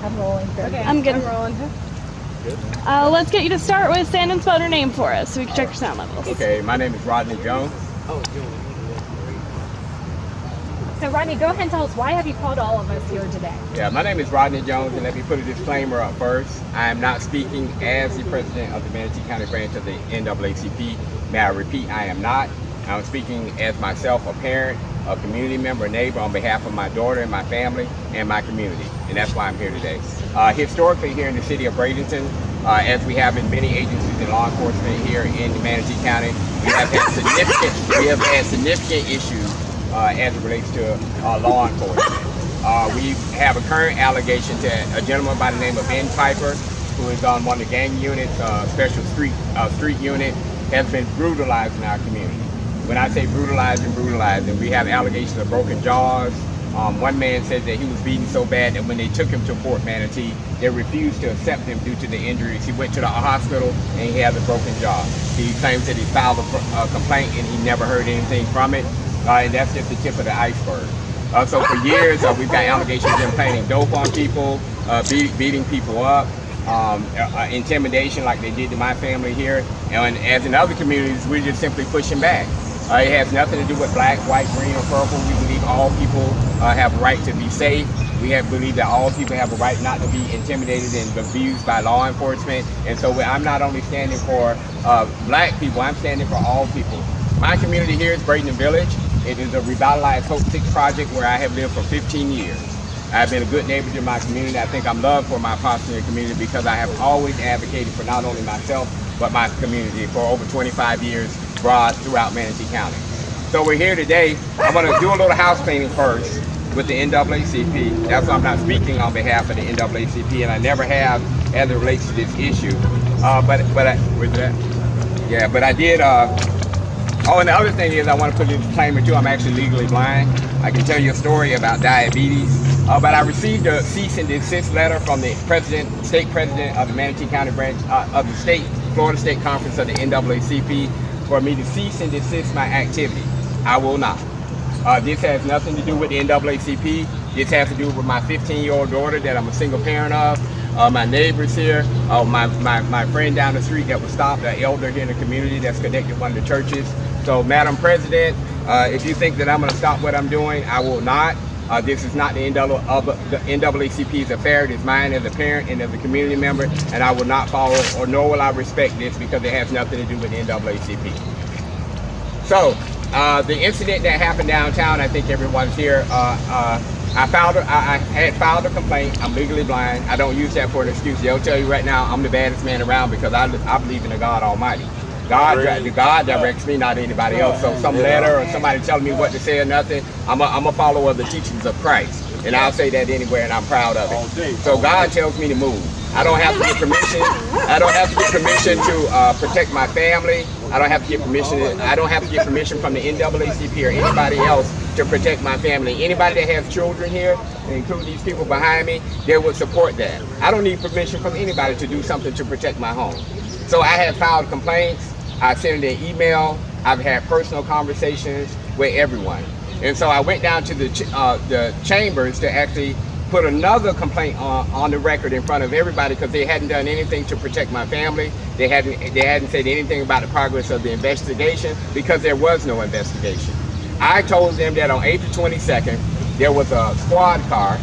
I'm rolling. Okay, I'm good. I'm rolling. Good. Let's get you to start with stand and spell your name for us so we can check your sound levels. Okay, my name is Rodney Jones. So Rodney, go ahead and tell us, why have you called all of us here today? Yeah, my name is Rodney Jones, and let me put a disclaimer up first. I am not speaking as the president of the Manatee County branch of the NAACP. May I repeat, I am not. I'm speaking as myself, a parent, a community member, a neighbor, on behalf of my daughter and my family and my community, and that's why I'm here today. Historically, here in the city of Bradenton, as we have in many agencies in law enforcement here in Manatee County, we have had significant issues as it relates to law enforcement. We have a current allegation to a gentleman by the name of Ben Piper, who is on one of the gang units, special street unit, has been brutalized in our community. When I say brutalizing, we have allegations of broken jaws. One man said that he was beaten so bad that when they took him to Fort Manatee, they refused to accept him due to the injuries. He went to the hospital and he has a broken jaw. He claims that he filed a complaint and he never heard anything from it. And that's just the tip of the iceberg. So for years, we've got allegations of him planting dope on people, beating people up, intimidation like they did to my family here. And as in other communities, we're just simply pushing back. It has nothing to do with black, white, green, or purple. We believe all people have a right to be safe. We believe that all people have a right not to be intimidated and abused by law enforcement. And so I'm not only standing for black people, I'm standing for all people. My community here is Bradenton Village. It is a revitalized Hope 6 project where I have lived for 15 years. I've been a good neighbor to my community. I think I'm loved for my Boston community because I have always advocated for not only myself, but my community for over 25 years broad throughout Manatee County. So we're here today. I'm going to do a little house cleaning first with the NAACP. That's why I'm not speaking on behalf of the NAACP, and I never have as it relates to this issue. But I did. Oh, and the other thing is I want to put a disclaimer too. I'm actually legally blind. I can tell you a story about diabetes. But I received a cease and desist letter from the state president of the Manatee County branch of the Florida State Conference of the NAACP for me to cease and desist my activity. I will not. This has nothing to do with the NAACP. This has to do with my 15-year-old daughter that I'm a single parent of, my neighbors here, my friend down the street that was stopped, an elder here in the community that's connected to one of the churches. So, Madam President, if you think that I'm going to stop what I'm doing, I will not. This is not the NAACP's affair. It is mine as a parent and as a community member, and I will not follow, or nor will I respect this because it has nothing to do with the NAACP. So, the incident that happened downtown, I think everyone's here. I had filed a complaint. I'm legally blind. I don't use that for an excuse. They'll tell you right now I'm the baddest man around because I believe in the God Almighty. God directs me, not anybody else. So some letter or somebody telling me what to say or nothing, I'm a follower of the teachings of Christ. And I'll say that anywhere, and I'm proud of it. So God tells me to move. I don't have to get permission. I don't have to get permission to protect my family. I don't have to get permission. I don't have to get permission from the NAACP or anybody else to protect my family. Anybody that has children here, including these people behind me, they would support that. I don't need permission from anybody to do something to protect my home. So I have filed complaints. I sent an email. I've had personal conversations with everyone. And so I went down to the chambers to actually put another complaint on the record in front of everybody because they hadn't done anything to protect my family. They hadn't said anything about the progress of the investigation because there was no investigation. I told them that on April 22nd, there was a squad car,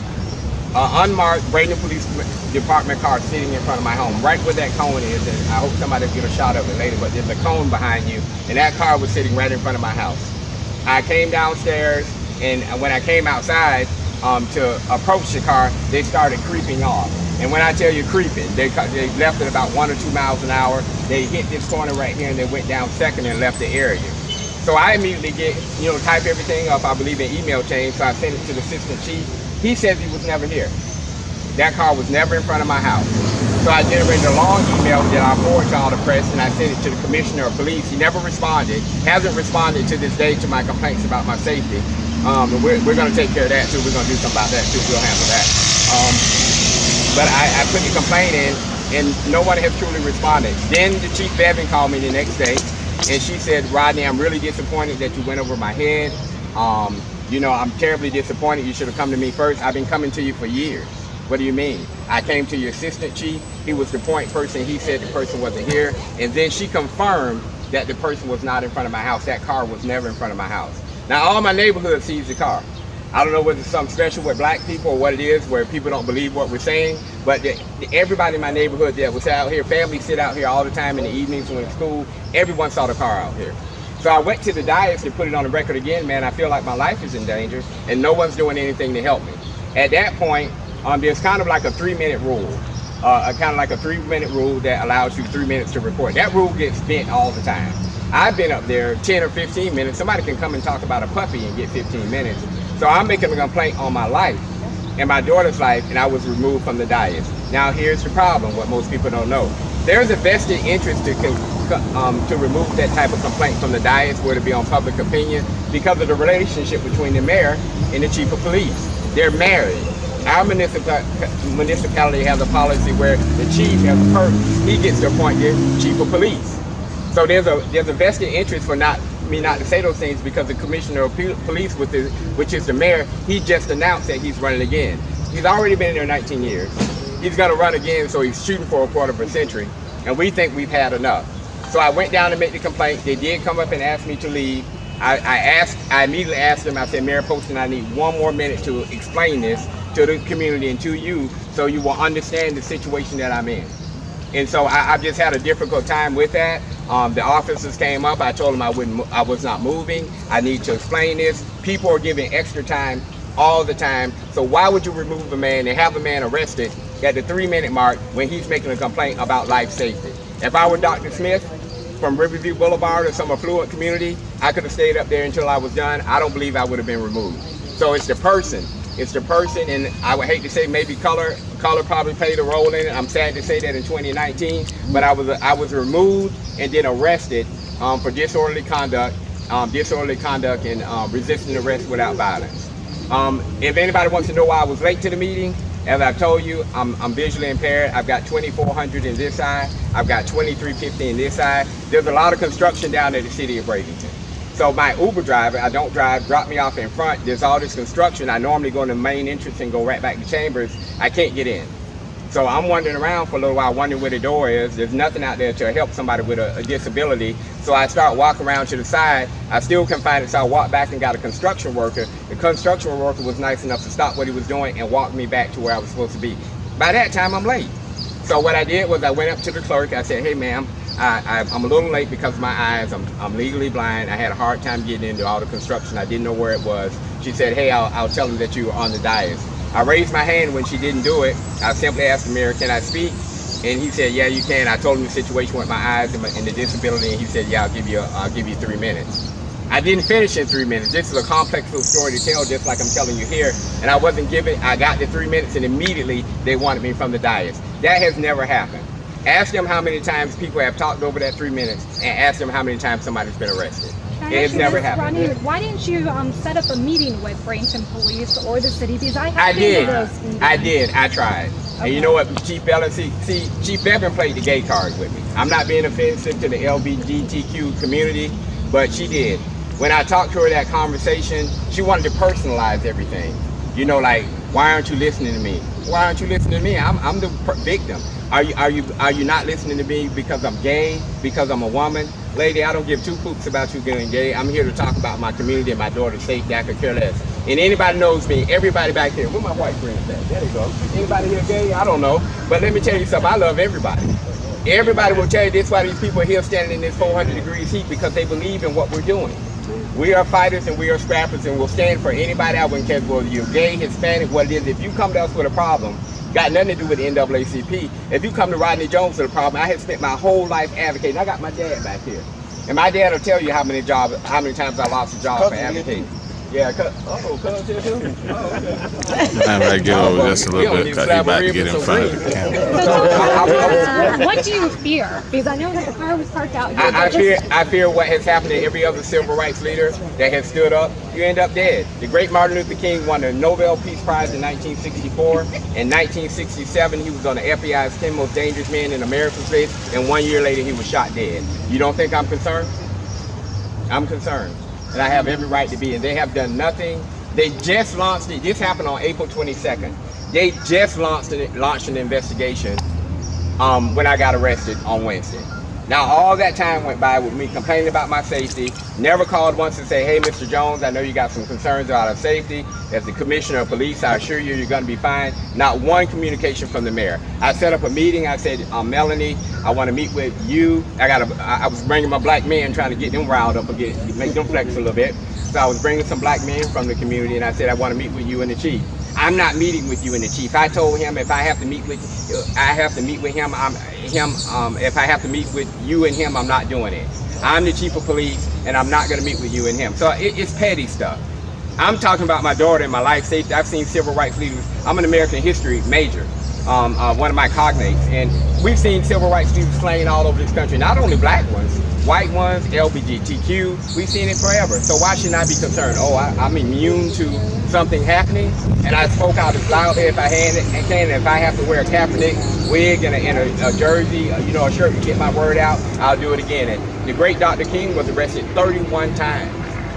unmarked Bradenton Police Department car sitting in front of my home, right where that cone is, and I hope somebody will get a shot of it later, but there's a cone behind you, and that car was sitting right in front of my house. I came downstairs, and when I came outside to approach the car, they started creeping off. And when I tell you creeping, they left at about 1 or 2 miles an hour. They hit this corner right here, and they went down second and left the area. So I immediately type everything up, I believe in email chain, so I sent it to the assistant chief. He says he was never here. That car was never in front of my house. So I generated a long email that I forwarded to all the press, and I sent it to the commissioner of police. He never responded, hasn't responded to this day to my complaints about my safety. We're going to take care of that too. We're going to do something about that too. We'll handle that. But I put the complaint in, and no one has truly responded. Then the chief Bevan called me the next day, and she said, Rodney, I'm really disappointed that you went over my head. I'm terribly disappointed. You should have come to me first. I've been coming to you for years. What do you mean? I came to your assistant chief. He was the point person. He said the person wasn't here. And then she confirmed that the person was not in front of my house. That car was never in front of my house. Now, all my neighborhood sees the car. I don't know whether it's something special with black people or what it is, where people don't believe what we're saying, but everybody in my neighborhood that was out here, families sit out here all the time in the evenings when it's school, everyone saw the car out here. So I went to the dais to put it on the record again, man, I feel like my life is in danger and no one's doing anything to help me. At that point, there's kind of like a 3-minute rule, that allows you 3 minutes to report. That rule gets bent all the time. I've been up there 10 or 15 minutes. Somebody can come and talk about a puppy and get 15 minutes. So I'm making a complaint on my life and my daughter's life, and I was removed from the dais. Now here's the problem, what most people don't know. There's a vested interest to remove that type of complaint from the dais, where to be on public opinion, because of the relationship between the mayor and the chief of police. They're married. Our municipality has a policy where the chief, as a person, he gets to appoint the chief of police. So there's a vested interest for me not to say those things, because the commissioner of police, which is the mayor, he just announced that he's running again. He's already been there 19 years. He's going to run again, so he's shooting for a quarter of a century, and we think we've had enough. So I went down to make the complaint. They did come up and ask me to leave. I immediately asked them, I said, Mayor Poston, I need 1 more minute to explain this to the community and to you, so you will understand the situation that I'm in. And so I've just had a difficult time with that. The officers came up. I told them I was not moving. I need to explain this. People are giving extra time all the time. So why would you remove a man and have a man arrested at the 3-minute mark when he's making a complaint about life safety? If I were Dr. Smith from Riverview Boulevard or some affluent community, I could have stayed up there until I was done. I don't believe I would have been removed. So it's the person. It's the person, and I would hate to say maybe color probably played a role in it. I'm sad to say that in 2019, but I was removed and then arrested for disorderly conduct and resisting arrest without violence. If anybody wants to know why I was late to the meeting, as I've told you, I'm visually impaired. I've got 2400 in this eye. I've got 2350 in this eye. There's a lot of construction down at the city of Bradenton. So my Uber driver, I don't drive, dropped me off in front. There's all this construction. I normally go in the main entrance and go right back to Chambers. I can't get in. So I'm wandering around for a little while, wondering where the door is. There's nothing out there to help somebody with a disability. So I start walking around to the side. I still couldn't find it, so I walked back and got a construction worker. The construction worker was nice enough to stop what he was doing and walk me back to where I was supposed to be. By that time, I'm late. So what I did was I went up to the clerk. I said, hey, ma'am, I'm a little late because of my eyes. I'm legally blind. I had a hard time getting into all the construction. I didn't know where it was. She said, hey, I'll tell him that you were on the dais. I raised my hand when she didn't do it. I simply asked the mayor, can I speak? And he said, yeah, you can. I told him the situation with my eyes and the disability, and he said, yeah, I'll give you 3 minutes. I didn't finish in 3 minutes. This is a complex little story to tell, just like I'm telling you here. And I got the 3 minutes, and immediately they wanted me from the dais. That has never happened. Ask them how many times people have talked over that 3 minutes, and ask them how many times somebody's been arrested. It has never happened. Rodney, why didn't you set up a meeting with Bradenton Police or the city? Because I been to those meetings. I tried. Okay. And you know what, Chief Bevan played the gay card with me. I'm not being offensive to the LGBTQ community, but she did. When I talked to her that conversation, she wanted to personalize everything. You know, like, why aren't you listening to me? Why aren't you listening to me? I'm the victim. Are you not listening to me because I'm gay? Because I'm a woman? Lady, I don't give two poops about you getting gay. I'm here to talk about my community and my daughter's safety. I could care less. And anybody knows me, everybody back here, where my white friends at? There they go. Anybody here gay? I don't know. But let me tell you something, I love everybody. Everybody will tell you this, why these people are here standing in this 400 degrees heat, because they believe in what we're doing. We are fighters and we are scrappers, and we'll stand for anybody. I wouldn't care whether you're gay, Hispanic, what it is. If you come to us with a problem, got nothing to do with the NAACP. If you come to Rodney Jones with a problem, I have spent my whole life advocating. I got my dad back here, and my dad will tell you how many times I lost a job for advocating. Yeah, cuz here too? Oh, okay. I might get over just a little bit because you're about to get in front of the camera. What do you fear? Because I know that the car was parked out here. I fear what has happened to every other civil rights leader that has stood up. You end up dead. The great Martin Luther King won the Nobel Peace Prize in 1964. In 1967, he was on the FBI's 10 most dangerous men in America's list, and 1 year later, he was shot dead. You don't think I'm concerned? I'm concerned. And I have every right to be, and they have done nothing. They just launched it. This happened on April 22nd. They just launched an investigation when I got arrested on Wednesday. Now, all that time went by with me complaining about my safety, never called once to say, hey, Mr. Jones, I know you got some concerns about our safety. As the commissioner of police, I assure you, you're going to be fine. Not one communication from the mayor. I set up a meeting. I said, Melanie, I want to meet with you. I was bringing my black men, trying to get them riled up again, make them flex a little bit. So I was bringing some black men from the community, and I said, I want to meet with you and the chief. I'm not meeting with you and the chief. I told him if I have to meet with, I have to meet with him. If I have to meet with you and him, I'm not doing it. I'm the chief of police, and I'm not going to meet with you and him. So it's petty stuff. I'm talking about my daughter and my life safety. I've seen civil rights leaders. I'm an American history major, one of my cognates, and we've seen civil rights leaders slain all over this country. Not only black ones, white ones, LGBTQ. We've seen it forever. So why should I be concerned? Oh, I'm immune to something happening, and I spoke out as loudly if I can. If I have to wear a Kaepernick wig and a jersey, a shirt to get my word out, I'll do it again. And the great Dr. King was arrested 31 times.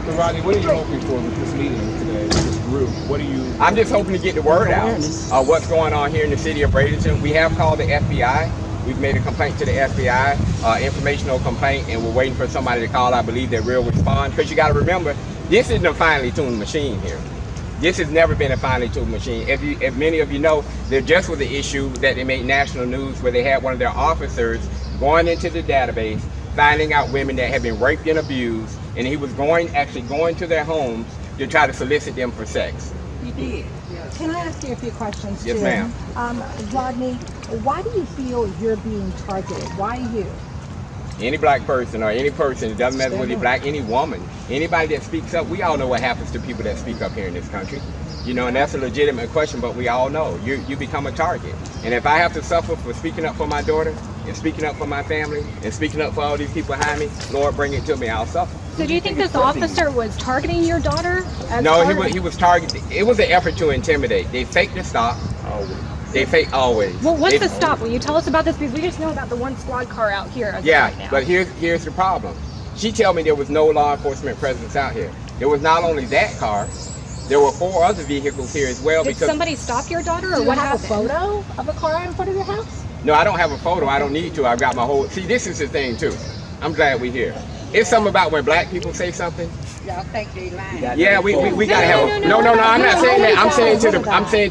So Rodney, what are you hoping for with this meeting today, this group? What are you? I'm just hoping to get the word out. What's going on here in the city of Bradenton. We have called the FBI. We've made a complaint to the FBI, informational complaint, and we're waiting for somebody to call. I believe they will respond. Because you got to remember, this isn't a finely tuned machine here. This has never been a finely tuned machine. If many of you know, there just was an issue that they made national news where they had one of their officers going into the database, finding out women that had been raped and abused, and he was actually going to their homes to try to solicit them for sex. You did. Can I ask you a few questions, Yes, ma'am. Rodney, why do you feel you're being targeted? Why you? Any black person or any person, it doesn't matter whether you're black, any woman, anybody that speaks up, we all know what happens to people that speak up here in this country. And that's a legitimate question, but we all know you become a target. And if I have to suffer for speaking up for my daughter and speaking up for my family and speaking up for all these people behind me, Lord, bring it to me, I'll suffer. So do you think this officer was targeting your daughter? No, he was targeting. It was an effort to intimidate. They faked the stop. They fake always. Well, what's the stop? Will you tell us about this? Because we just know about the one squad car out here. Right now. But here's the problem. She told me there was no law enforcement presence out here. There was not only that car, there were 4 other vehicles here as well. Did somebody stop your daughter, or what happened? Do you have a photo of a car in front of your house? No, I don't have a photo. I don't need to. I've got my whole. See, this is the thing too. I'm glad we're here. It's something about when black people say something. Y'all think they lying. Yeah, we gotta have a. No, I'm not saying that. I'm saying to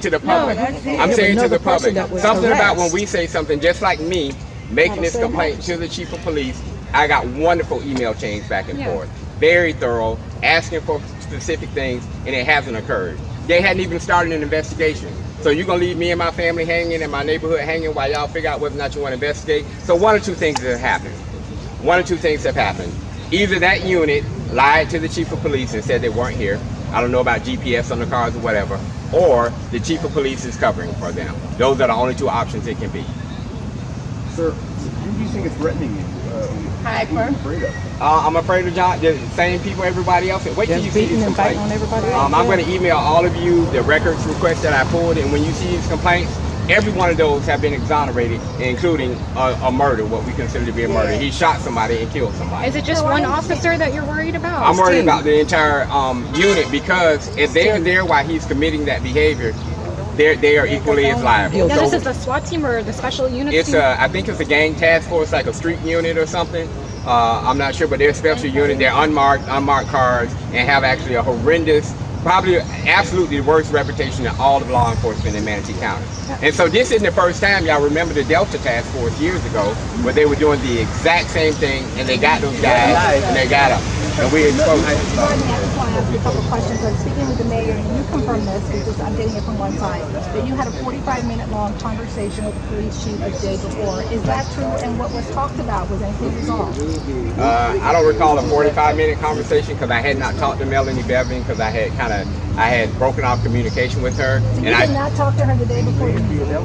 the public. I'm saying to the public. Something about when we say something, just like me making this complaint to the chief of police. I got wonderful email chains back and forth, very thorough, asking for specific things, and it hasn't occurred. They hadn't even started an investigation. So you're gonna leave me and my family hanging and my neighborhood hanging while y'all figure out whether or not you want to investigate? So one or two things have happened. Either that unit lied to the chief of police and said they weren't here. I don't know about GPS on the cars or whatever. Or the chief of police is covering for them. Those are the only 2 options it can be. Sir, who do you think is threatening you? I'm afraid of the same people everybody else. Wait till you see these complaints. I'm going to email all of you the records requests that I pulled, and when you see these complaints, every one of those have been exonerated, including a murder, what we consider to be a murder. He shot somebody and killed somebody. Is it just one officer that you're worried about? I'm worried about the entire unit, because if they are there while he's committing that behavior, they are equally as liable. Now, this is the SWAT team or the special units team? I think it's a gang task force, like a street unit or something. I'm not sure, but they're a special unit. They're unmarked cars, and have actually a horrendous, probably absolutely the worst reputation in all of law enforcement in Manatee County. And so this isn't the first time. Y'all remember the Delta Task Force years ago, where they were doing the exact same thing, and they got those guys, and they got them. And we exposed them. Rodney, I just want to ask you a couple of questions. I'm speaking with the mayor, and you confirm this, because I'm getting it from one side, that you had a 45-minute long conversation with the police chief the day before. Is that true? And what was talked about? Was anything resolved? I don't recall a 45-minute conversation, because I had not talked to Melanie Bevan, because I had broken off communication with her. So you did not talk to her the day before the meeting?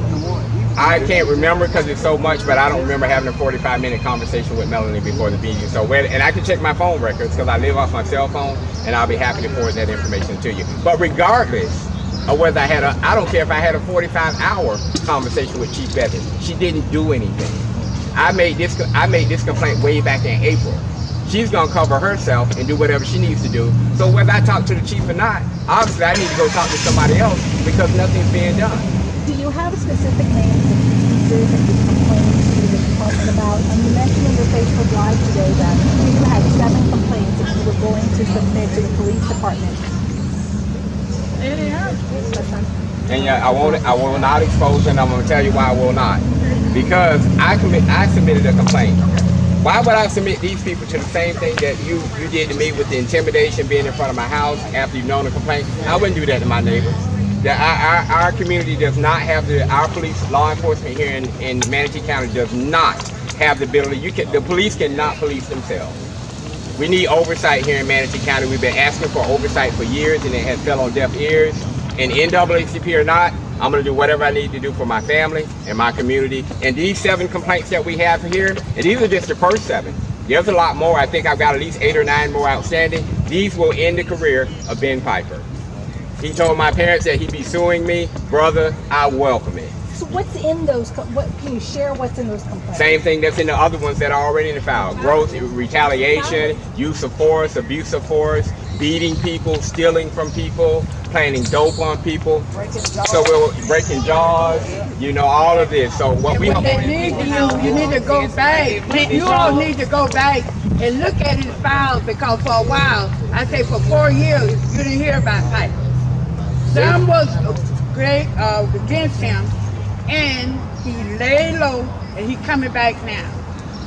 I can't remember, because it's so much, but I don't remember having a 45-minute conversation with Melanie before the meeting. So and I can check my phone records, because I live off my cell phone, and I'll be happy to forward that information to you. But regardless of whether I don't care if I had a 45-hour conversation with Chief Bevan. She didn't do anything. I made this complaint way back in April. She's gonna cover herself and do whatever she needs to do. So whether I talk to the chief or not, obviously I need to go talk to somebody else, because nothing's being done. Do you have specific names of pieces that you complained to the department about? And you mentioned in your Facebook Live today that you had 7 complaints that you were going to submit to the police department. And I will not expose it, and I'm going to tell you why I will not. Because I submitted a complaint. Why would I submit these people to the same thing that you did to me with the intimidation, being in front of my house after you've known a complaint? I wouldn't do that to my neighbors. Our community does not have our police, law enforcement here in Manatee County does not have the ability. The police cannot police themselves. We need oversight here in Manatee County. We've been asking for oversight for years, and it has fell on deaf ears. And NAACP or not, I'm going to do whatever I need to do for my family and my community. And these 7 complaints that we have here, and these are just the first 7. There's a lot more. I think I've got at least 8 or 9 more outstanding. These will end the career of Ben Piper. He told my parents that he'd be suing me. Brother, I welcome it. So what's in those, can you share what's in those complaints? Same thing that's in the other ones that are already in the file. Growth, retaliation, use of force, abuse of force, beating people, stealing from people, planting dope on people. So we're breaking jaws, all of this. So what we What they need to do, you need to go back. You all need to go back and look at his files, because for a while, I say for 4 years, you didn't hear about Piper. Some was great against him, and he laid low, and he coming back now.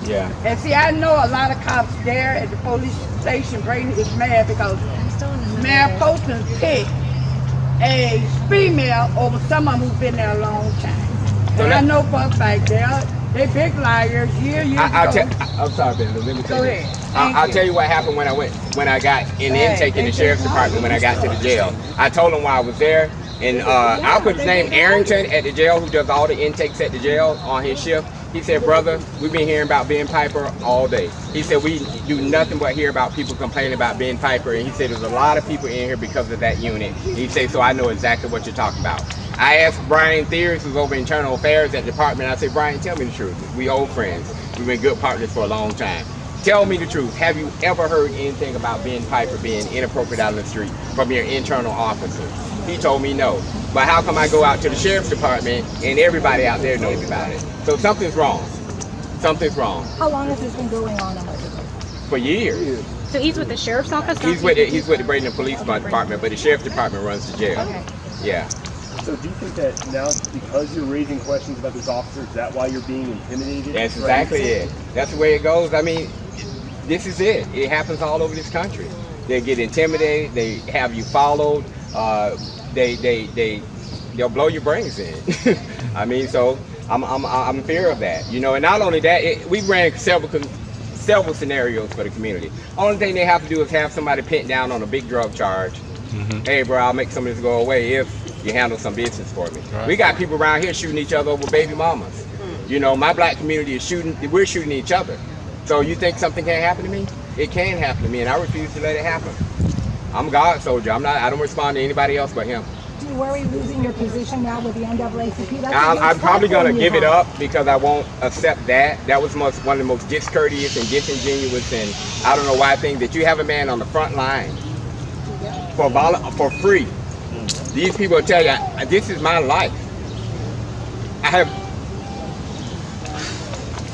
Yeah. And see, I know a lot of cops there at the police station. Bradenton is mad because Mayor Poston picked a female over someone who's been there a long time. And I know for a fact they big liars. I'm sorry, Ben. Let me tell you. I'll tell you what happened when I got in intake in the sheriff's department when I got to the jail. I told him why I was there, and I'll put his name, Arrington, at the jail, who does all the intakes at the jail on his shift. He said, brother, we've been hearing about Ben Piper all day. He said, we do nothing but hear about people complaining about Ben Piper. And he said, there's a lot of people in here because of that unit. He said, so I know exactly what you're talking about. I asked Brian Thiers, who's over internal affairs at the department. I said, Brian, tell me the truth. We old friends. We've been good partners for a long time. Tell me the truth. Have you ever heard anything about Ben Piper being inappropriate out on the street from your internal officer? He told me no. But how come I go out to the sheriff's department and everybody out there knows about it? So something's wrong. Something's wrong. How long has this been going on allegedly? For years. So he's with the sheriff's office? He's with the Bradenton Police Department, but the sheriff's department runs the jail. Okay. Yeah. So do you think that now, because you're raising questions about this officer, is that why you're being intimidated? That's exactly it. That's the way it goes. I mean, this is it. It happens all over this country. They get intimidated. They have you followed. They'll blow your brains in. I mean, so I'm in fear of that. And not only that, we ran several scenarios for the community. Only thing they have to do is have somebody pinned down on a big drug charge. Mm-hmm. Hey, bro, I'll make some of this go away if you handle some business for me. Right. We got people around here shooting each other over baby mamas. My black community is we're shooting each other. So you think something can't happen to me? It can happen to me, and I refuse to let it happen. I'm a God soldier. I don't respond to anybody else but him. Do you worry losing your position now with the NAACP? I'm probably going to give it up because I won't accept that. That was one of the most discourteous and disingenuous and I don't know why thing that you have a man on the front line for free. These people will tell you, this is my life.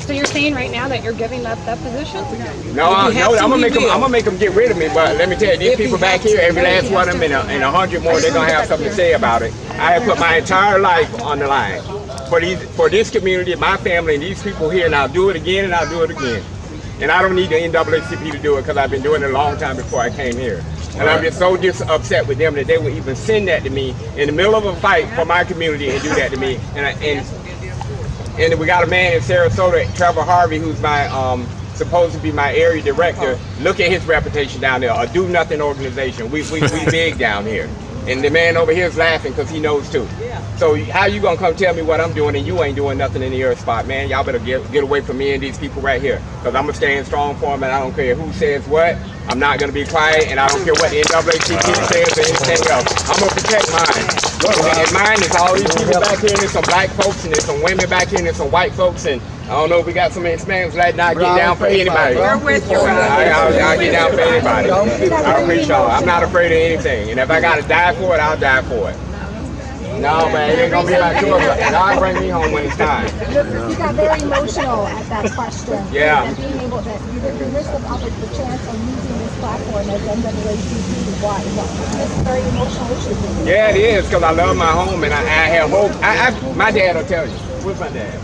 So you're saying right now that you're giving up that position? No, I'm gonna make them get rid of me. But let me tell you, these people back here, every last one of them, and 100 more, they're gonna have something to say about it. I have put my entire life on the line for this community, my family, and these people here, and I'll do it again, and I'll do it again. And I don't need the NAACP to do it because I've been doing it a long time before I came here. And I'm just so upset with them that they would even send that to me in the middle of a fight for my community and do that to me. And we got a man in Sarasota, Trevor Harvey, who's my supposed to be my area director. Look at his reputation down there, a do-nothing organization. We big down here. And the man over here is laughing because he knows too. So how you gonna come tell me what I'm doing and you ain't doing nothing in the air spot, man? Y'all better get away from me and these people right here. Because I'm gonna stand strong for them and I don't care who says what. I'm not gonna be quiet and I don't care what the NAACP says or anything else. I'm gonna protect mine. And mine is all these people back here, and there's some black folks and there's some women back here and there's some white folks, and I don't know if we got some Hispanics that not get down for anybody. I'll get down for anybody. I appreciate y'all. I'm not afraid of anything. And if I gotta die for it, I'll die for it. No, but it ain't gonna be about 2 o'clock. God bring me home when it's time. You got very emotional at that question. Yeah. And being able to, you missed the chance of using this platform as NAACP. Why? It's a very emotional issue for you. Yeah, it is, because I love my home and I have hope. My dad will tell you. Where's my dad?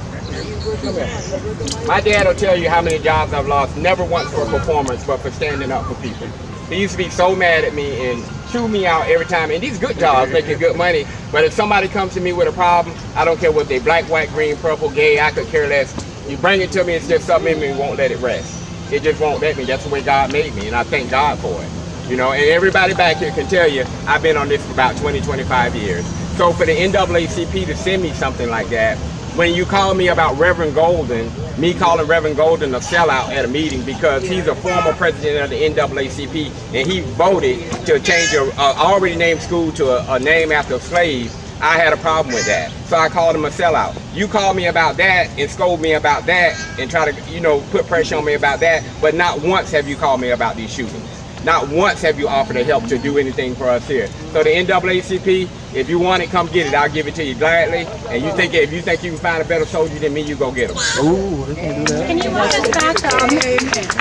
Come here. My dad will tell you how many jobs I've lost, never once for performance, but for standing up for people. He used to be so mad at me and chew me out every time. And these good jobs making good money, but if somebody comes to me with a problem, I don't care what they black, white, green, purple, gay, I could care less. You bring it to me, it's just something in me and won't let it rest. It just won't let me. That's the way God made me, and I thank God for it. You know, and everybody back here can tell you, I've been on this for about 20, 25 years. So for the NAACP to send me something like that, when you call me about Reverend Golden, me calling Reverend Golden a sellout at a meeting because he's a former president of the NAACP and he voted to change a already named school to a name after a slave, I had a problem with that. So I called him a sellout. You call me about that and scold me about that and try to, you know, put pressure on me about that, but not once have you called me about these shootings. Not once have you offered to help to do anything for us here. So the NAACP, if you want it, come get it. I'll give it to you gladly. And you think if you think you can find a better soldier than me, you go get him. Ooh, they can do that. Can you walk us back,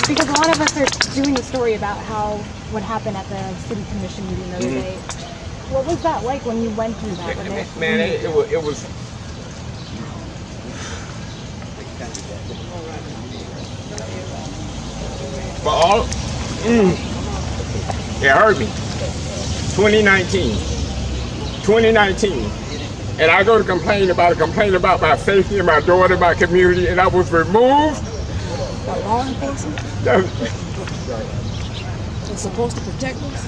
because a lot of us are doing a story about what happened at the city commission meeting the other day. What was that like when you went through that? Man, it was. For all. It hurt me. 2019, and I go to complain about my safety and my daughter, my community, and I was removed. By law enforcement? It's supposed to protect us?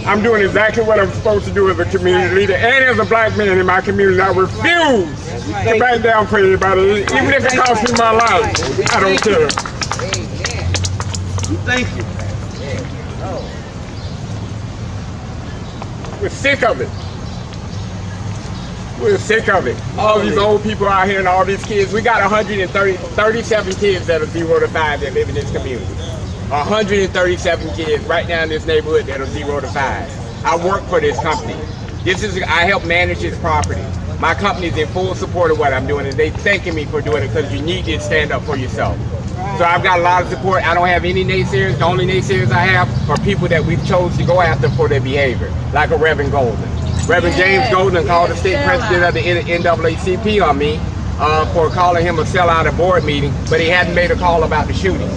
I'm doing exactly what I'm supposed to do as a community leader and as a black man in my community. I refuse to back down for anybody, even if it costs me my life. I don't care. Thank you. We're sick of it. We're sick of it. All these old people out here and all these kids. We got 37 kids that are 0 to 5 that live in this community. 137 kids right now in this neighborhood that are 0 to 5. I work for this company. I help manage this property. My company is in full support of what I'm doing, and they thanking me for doing it because you need to stand up for yourself. So I've got a lot of support. I don't have any naysayers. The only naysayers I have are people that we've chose to go after for their behavior, like a Reverend Golden. Reverend James Golden called the state president of the NAACP on me for calling him a sellout at board meeting, but he hadn't made a call about the shooting.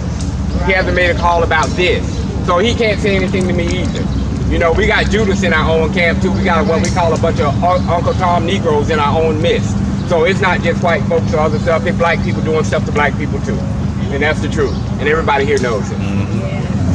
He hasn't made a call about this. So he can't say anything to me either. You know, we got Judas in our own camp too. We got what we call a bunch of Uncle Tom Negroes in our own midst. So it's not just white folks or other stuff, it's black people doing stuff to black people too. And that's the truth. And everybody here knows it.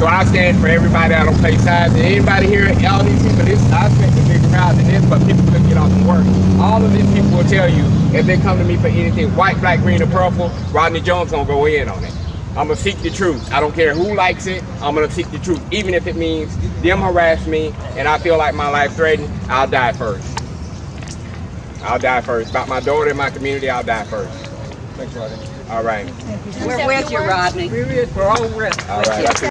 So I stand for everybody. I don't play sides. And anybody here, all these people, I expect a big crowd than this, but people couldn't get off and work. All of these people will tell you, if they come to me for anything white, black, green, or purple, Rodney Jones gonna go in on it. I'm gonna seek the truth. I don't care who likes it, I'm gonna seek the truth. Even if it means them harass me and I feel like my life threatened, I'll die first. I'll die first. About my daughter and my community, I'll die first. Thanks, Rodney. All right. We're with you, Rodney. We're all with you. All right.